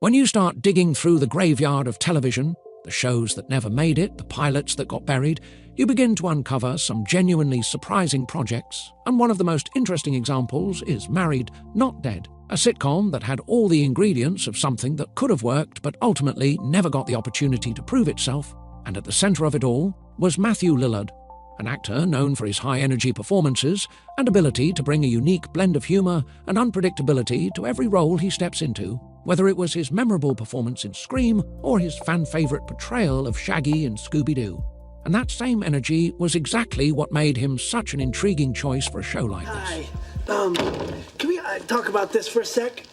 When you start digging through the graveyard of television, the shows that never made it, the pilots that got buried, you begin to uncover some genuinely surprising projects, and one of the most interesting examples is Married, Not Dead, a sitcom that had all the ingredients of something that could have worked but ultimately never got the opportunity to prove itself, and at the centre of it all was Matthew Lillard, an actor known for his high-energy performances and ability to bring a unique blend of humour and unpredictability to every role he steps into, whether it was his memorable performance in Scream or his fan-favourite portrayal of Shaggy in Scooby-Doo. And that same energy was exactly what made him such an intriguing choice for a show like this. Hi. Can we talk about this for a sec?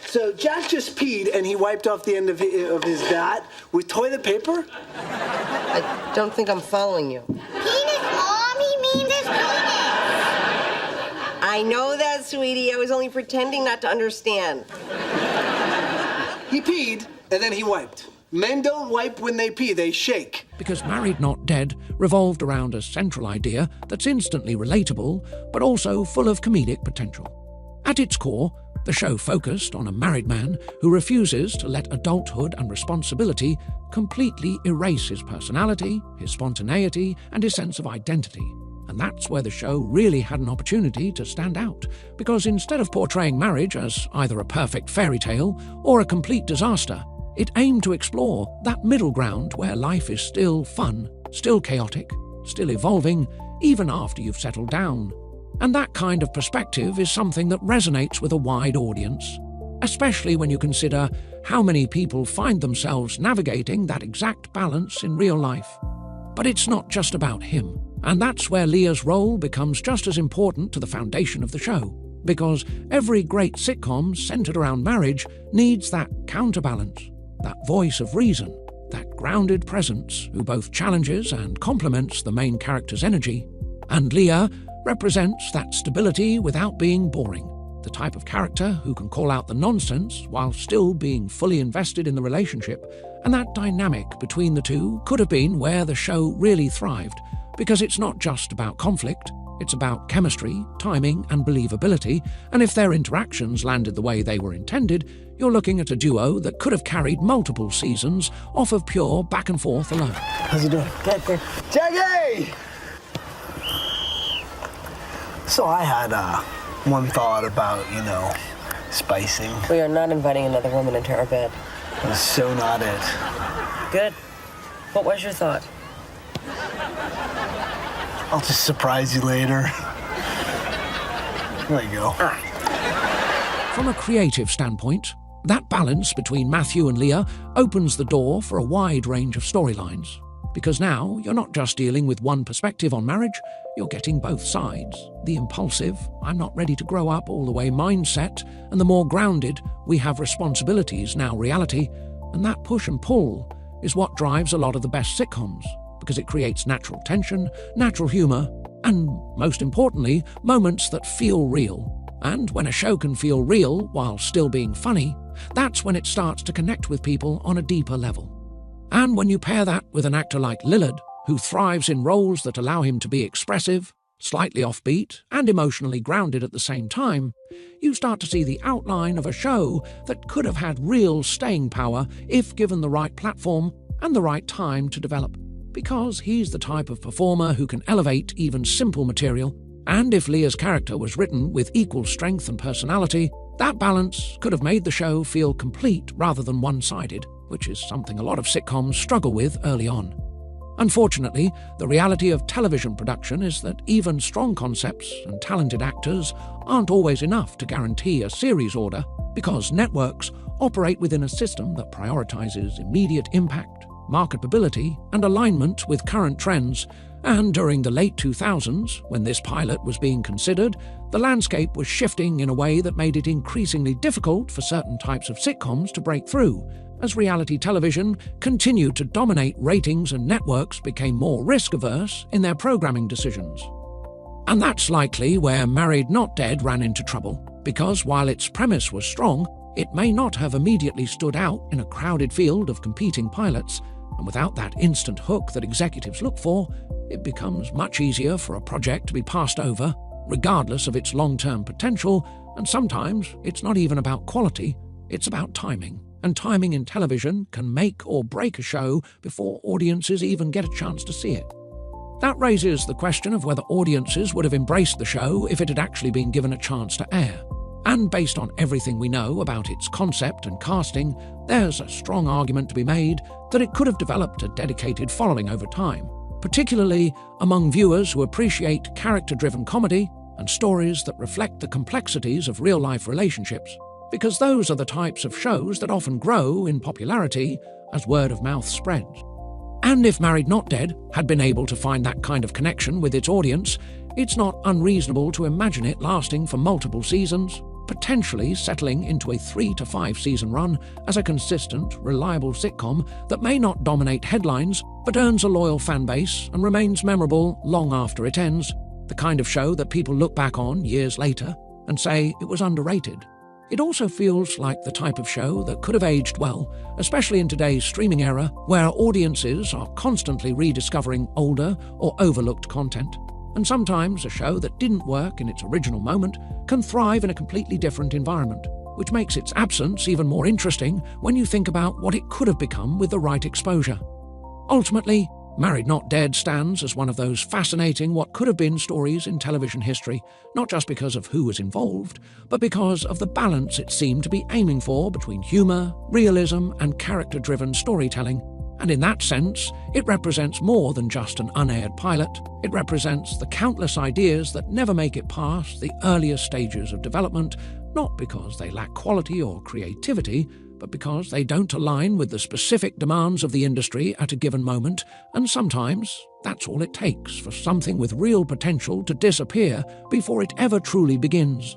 So Jack just peed and he wiped off the end of his bat with toilet paper? I don't think I'm following you. Penis, Mom, he means his penis. I know that, sweetie. I was only pretending not to understand. He peed and then he wiped. Men don't wipe when they pee, they shake. Because Married Not Dead revolved around a central idea that's instantly relatable, but also full of comedic potential. At its core, the show focused on a married man who refuses to let adulthood and responsibility completely erase his personality, his spontaneity, and his sense of identity. And that's where the show really had an opportunity to stand out, because instead of portraying marriage as either a perfect fairy tale or a complete disaster, it aimed to explore that middle ground where life is still fun, still chaotic, still evolving, even after you've settled down. And that kind of perspective is something that resonates with a wide audience, especially when you consider how many people find themselves navigating that exact balance in real life. But it's not just about him, and that's where Leah's role becomes just as important to the foundation of the show, because every great sitcom centered around marriage needs that counterbalance, that voice of reason, that grounded presence who both challenges and complements the main character's energy. And Leah represents that stability without being boring, the type of character who can call out the nonsense while still being fully invested in the relationship. And that dynamic between the two could have been where the show really thrived, because it's not just about conflict, it's about chemistry, timing, and believability, and if their interactions landed the way they were intended, you're looking at a duo that could have carried multiple seasons off of pure back and forth alone. How's he doing? Good. Jackie! So I had one thought about, spicing. We are not inviting another woman into our bed. That's so not it. Good. What was your thought? I'll just surprise you later. There you go. From a creative standpoint, that balance between Matthew and Leah opens the door for a wide range of storylines. Because now you're not just dealing with one perspective on marriage, you're getting both sides. The impulsive, I'm not ready to grow up all the way mindset, and the more grounded, we have responsibilities now reality. And that push and pull is what drives a lot of the best sitcoms, because it creates natural tension, natural humour, and, most importantly, moments that feel real. And when a show can feel real while still being funny, that's when it starts to connect with people on a deeper level. And when you pair that with an actor like Lillard, who thrives in roles that allow him to be expressive, slightly offbeat, and emotionally grounded at the same time, you start to see the outline of a show that could have had real staying power if given the right platform and the right time to develop. Because he's the type of performer who can elevate even simple material, and if Leah's character was written with equal strength and personality, that balance could have made the show feel complete rather than one-sided, which is something a lot of sitcoms struggle with early on. Unfortunately, the reality of television production is that even strong concepts and talented actors aren't always enough to guarantee a series order, because networks operate within a system that prioritizes immediate impact, marketability, and alignment with current trends. And during the late 2000s, when this pilot was being considered, the landscape was shifting in a way that made it increasingly difficult for certain types of sitcoms to break through, as reality television continued to dominate ratings and networks became more risk-averse in their programming decisions. And that's likely where Married Not Dead ran into trouble, because while its premise was strong, it may not have immediately stood out in a crowded field of competing pilots, and without that instant hook that executives look for, it becomes much easier for a project to be passed over, regardless of its long-term potential, and sometimes it's not even about quality, it's about timing. and timing in television can make or break a show before audiences even get a chance to see it. That raises the question of whether audiences would have embraced the show if it had actually been given a chance to air. And based on everything we know about its concept and casting, there's a strong argument to be made that it could have developed a dedicated following over time, particularly among viewers who appreciate character-driven comedy and stories that reflect the complexities of real-life relationships, because those are the types of shows that often grow in popularity as word of mouth spreads. And if Married Not Dead had been able to find that kind of connection with its audience, it's not unreasonable to imagine it lasting for multiple seasons, potentially settling into a 3 to 5 season run as a consistent, reliable sitcom that may not dominate headlines but earns a loyal fan base and remains memorable long after it ends, the kind of show that people look back on years later and say it was underrated. It also feels like the type of show that could have aged well, especially in today's streaming era where audiences are constantly rediscovering older or overlooked content. And sometimes a show that didn't work in its original moment can thrive in a completely different environment, which makes its absence even more interesting when you think about what it could have become with the right exposure. Ultimately, Married Not Dead stands as one of those fascinating what could have been stories in television history, not just because of who was involved, but because of the balance it seemed to be aiming for between humour, realism, and character-driven storytelling. And in that sense, it represents more than just an unaired pilot. It represents the countless ideas that never make it past the earliest stages of development, not because they lack quality or creativity, but because they don't align with the specific demands of the industry at a given moment, and sometimes that's all it takes for something with real potential to disappear before it ever truly begins.